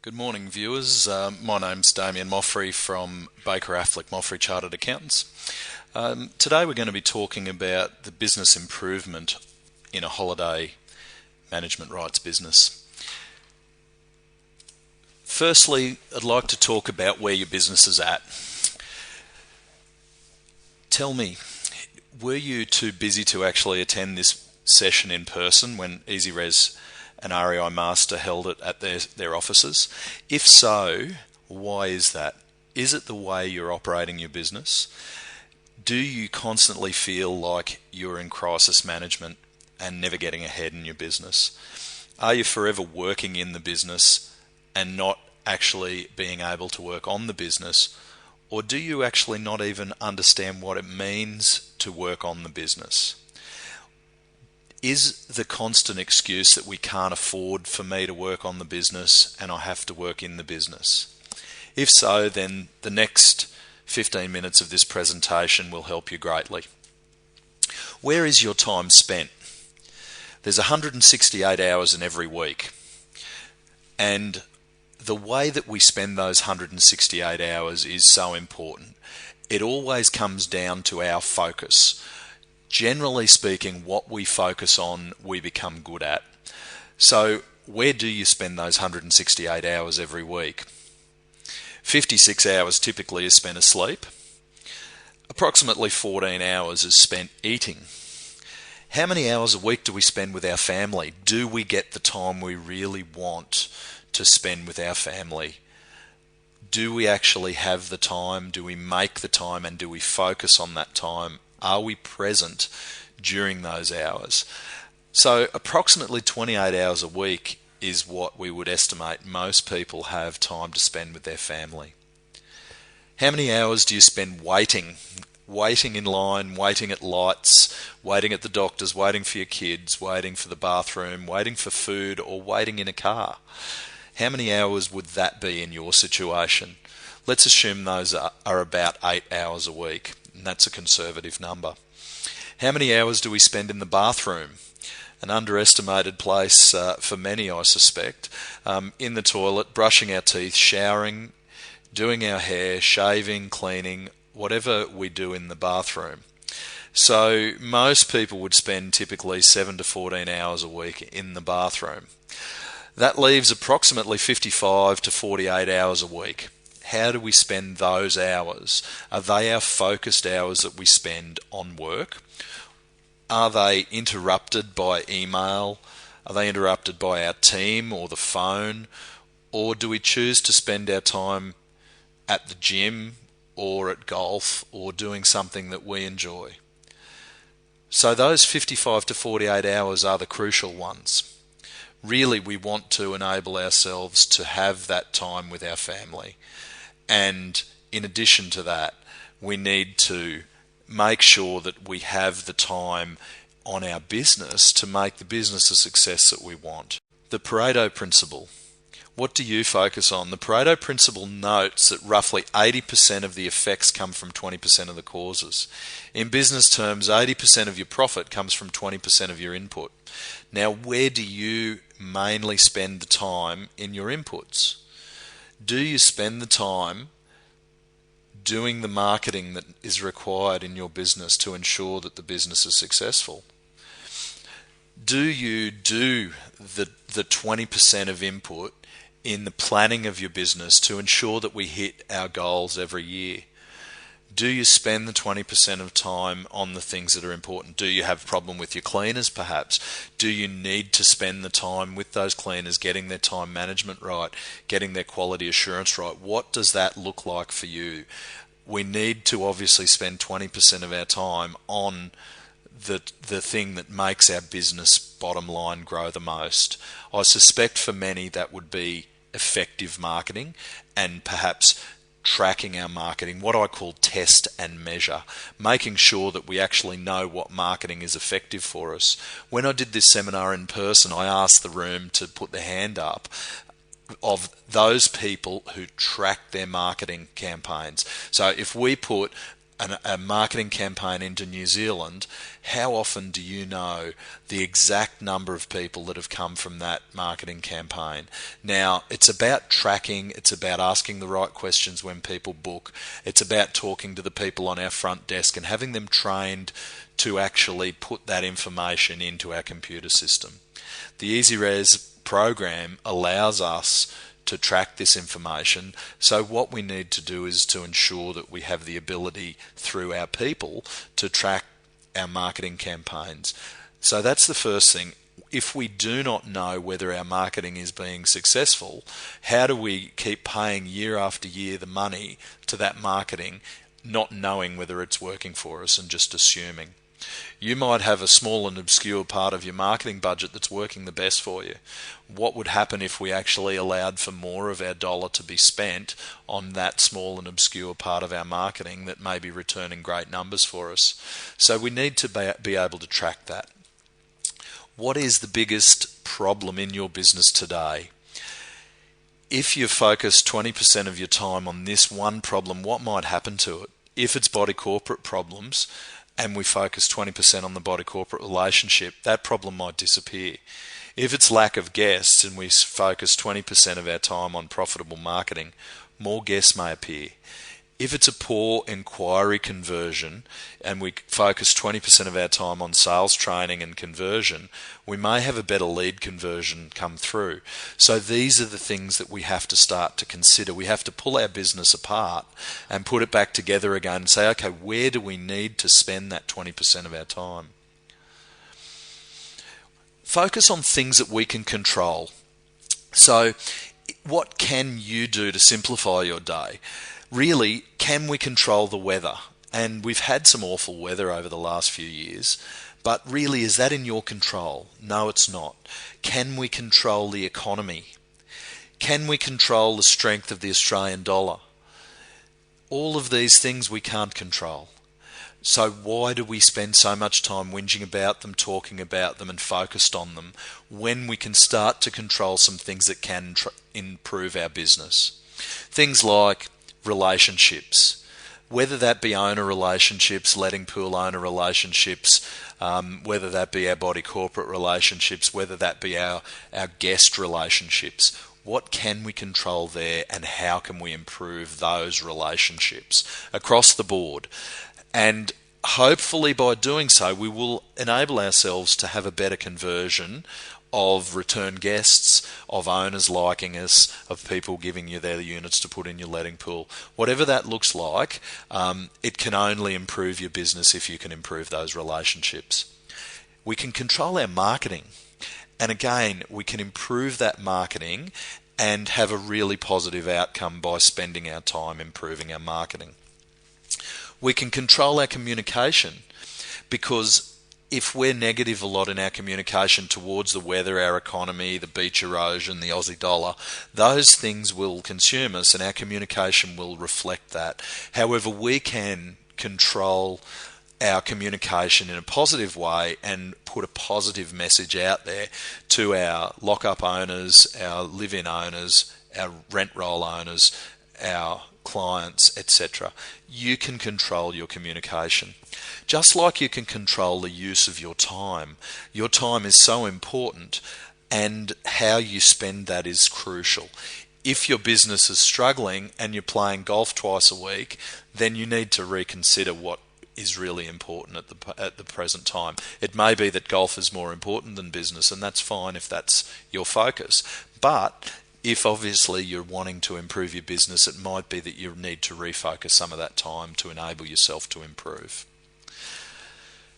Good morning, viewers. My name's Damien Moffrey from Baker Moffrey Chartered Accountants. Today we're going to be talking about the business improvement in a holiday management rights business. Firstly, I'd like to talk about where your business is at. Tell me, were you too busy to actually attend this session in person when EasyRes and REI Master held it at their offices? If so, why is that? Is it the way you're operating your business? Do you constantly feel like you're in crisis management and never getting ahead in your business? Are you forever working in the business and not actually being able to work on the business? Or do you actually not even understand what it means to work on the business? Is the constant excuse that we can't afford for me to work on the business and I have to work in the business? If so, then the next 15 minutes of this presentation will help you greatly. Where is your time spent? There's 168 hours in every week. And the way that we spend those 168 hours is so important. It always comes down to our focus. Generally speaking, what we focus on, we become good at. So where do you spend those 168 hours every week? 56 hours typically is spent asleep. Approximately 14 hours is spent eating. How many hours a week do we spend with our family? Do we get the time we really want to spend with our family? Do we actually have the time? Do we make the time, and do we focus on that time? Are we present during those hours? So approximately 28 hours a week is what we would estimate most people have time to spend with their family. How many hours do you spend waiting? Waiting in line, waiting at lights, waiting at the doctors, waiting for your kids, waiting for the bathroom, waiting for food, or waiting in a car? How many hours would that be in your situation? Let's assume those are about 8 hours a week. And that's a conservative number. How many hours do we spend in the bathroom? An underestimated place for many, I suspect. In the toilet, brushing our teeth, showering, doing our hair, shaving, cleaning, whatever we do in the bathroom. So most people would spend typically 7 to 14 hours a week in the bathroom. That leaves approximately 55 to 48 hours a week. How do we spend those hours? Are they our focused hours that we spend on work? Are they interrupted by email? Are they interrupted by our team or the phone? Or do we choose to spend our time at the gym or at golf or doing something that we enjoy? So those 55 to 48 hours are the crucial ones. Really, we want to enable ourselves to have that time with our family. And in addition to that, we need to make sure that we have the time on our business to make the business a success that we want. The Pareto Principle. What do you focus on? The Pareto Principle notes that roughly 80% of the effects come from 20% of the causes. In business terms, 80% of your profit comes from 20% of your input. Now, where do you mainly spend the time in your inputs? Do you spend the time doing the marketing that is required in your business to ensure that the business is successful? Do you do the 20% of input in the planning of your business to ensure that we hit our goals every year? Do you spend the 20% of time on the things that are important? Do you have a problem with your cleaners, perhaps? Do you need to spend the time with those cleaners getting their time management right, getting their quality assurance right? What does that look like for you? We need to obviously spend 20% of our time on the thing that makes our business bottom line grow the most. I suspect for many that would be effective marketing and perhaps tracking our marketing, what I call test and measure, making sure that we actually know what marketing is effective for us. When I did this seminar in person, I asked the room to put their hand up of those people who track their marketing campaigns. So if we put a marketing campaign into New Zealand, how often do you know the exact number of people that have come from that marketing campaign? Now, it's about tracking, it's about asking the right questions when people book, it's about talking to the people on our front desk and having them trained to actually put that information into our computer system. The EasyRes program allows us to track this information. So what we need to do is to ensure that we have the ability through our people to track our marketing campaigns. So that's the first thing. If we do not know whether our marketing is being successful, how do we keep paying year after year the money to that marketing, not knowing whether it's working for us and just assuming? You might have a small and obscure part of your marketing budget that's working the best for you. What would happen if we actually allowed for more of our dollar to be spent on that small and obscure part of our marketing that may be returning great numbers for us? So we need to be able to track that. What is the biggest problem in your business today? If you focus 20% of your time on this one problem, what might happen to it? If it's body corporate problems, and we focus 20% on the body-corporate relationship, that problem might disappear. If it's lack of guests and we focus 20% of our time on profitable marketing, more guests may appear. If it's a poor inquiry conversion and we focus 20% of our time on sales training and conversion, we may have a better lead conversion come through. So these are the things that we have to start to consider. We have to pull our business apart and put it back together again and say, okay, where do we need to spend that 20% of our time? Focus on things that we can control. So what can you do to simplify your day? Really, can we control the weather? And we've had some awful weather over the last few years, but really, is that in your control? No, it's not. Can we control the economy? Can we control the strength of the Australian dollar? All of these things we can't control. So why do we spend so much time whinging about them, talking about them and focused on them when we can start to control some things that can improve our business? Things like relationships, whether that be owner relationships, letting pool owner relationships, whether that be our body corporate relationships, whether that be our guest relationships. What can we control there and how can we improve those relationships across the board? And hopefully by doing so, we will enable ourselves to have a better conversion of return guests, of owners liking us, of people giving you their units to put in your letting pool. Whatever that looks like, it can only improve your business if you can improve those relationships. We can control our marketing. And again, we can improve that marketing and have a really positive outcome by spending our time improving our marketing. We can control our communication, because if we're negative a lot in our communication towards the weather, our economy, the beach erosion, the Aussie dollar, those things will consume us and our communication will reflect that. However, we can control our communication in a positive way and put a positive message out there to our lock-up owners, our live-in owners, our rent roll owners, our clients, etc. You can control your communication. Just like you can control the use of your time. Your time is so important and how you spend that is crucial. If your business is struggling and you're playing golf twice a week, then you need to reconsider what is really important at the present time. It may be that golf is more important than business, and that's fine if that's your focus. But if obviously you're wanting to improve your business, it might be that you need to refocus some of that time to enable yourself to improve.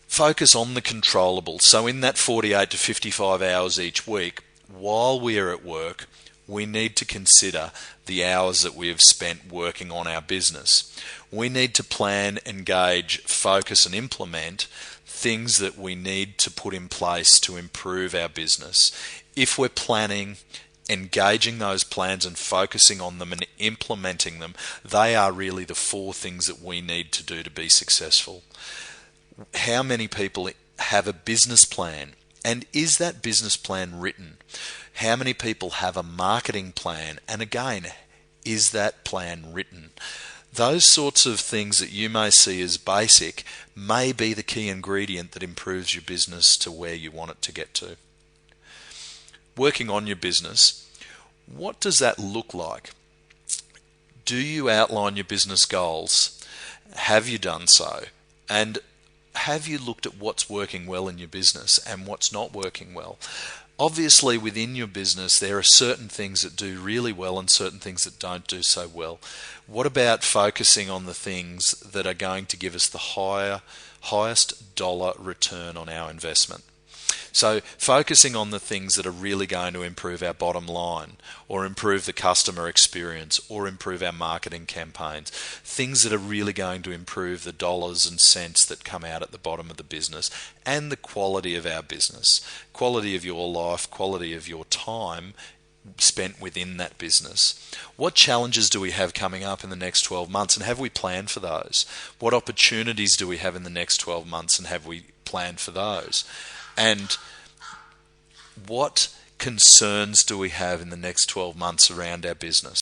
Focus on the controllables. So in that 48 to 55 hours each week, while we are at work, we need to consider the hours that we have spent working on our business. We need to plan, engage, focus and implement things that we need to put in place to improve our business. If we're planning, engaging those plans and focusing on them and implementing them, they are really the four things that we need to do to be successful. How many people have a business plan? And is that business plan written? How many people have a marketing plan? And again, is that plan written? Those sorts of things that you may see as basic may be the key ingredient that improves your business to where you want it to get to. Working on your business, what does that look like? Do you outline your business goals? Have you done so? And have you looked at what's working well in your business and what's not working well? Obviously, within your business, there are certain things that do really well and certain things that don't do so well. What about focusing on the things that are going to give us the highest dollar return on our investment? So focusing on the things that are really going to improve our bottom line, or improve the customer experience, or improve our marketing campaigns, things that are really going to improve the dollars and cents that come out at the bottom of the business and the quality of our business, quality of your life, quality of your time spent within that business. What challenges do we have coming up in the next 12 months, and have we planned for those? What opportunities do we have in the next 12 months, and have we planned for those? And what concerns do we have in the next 12 months around our business?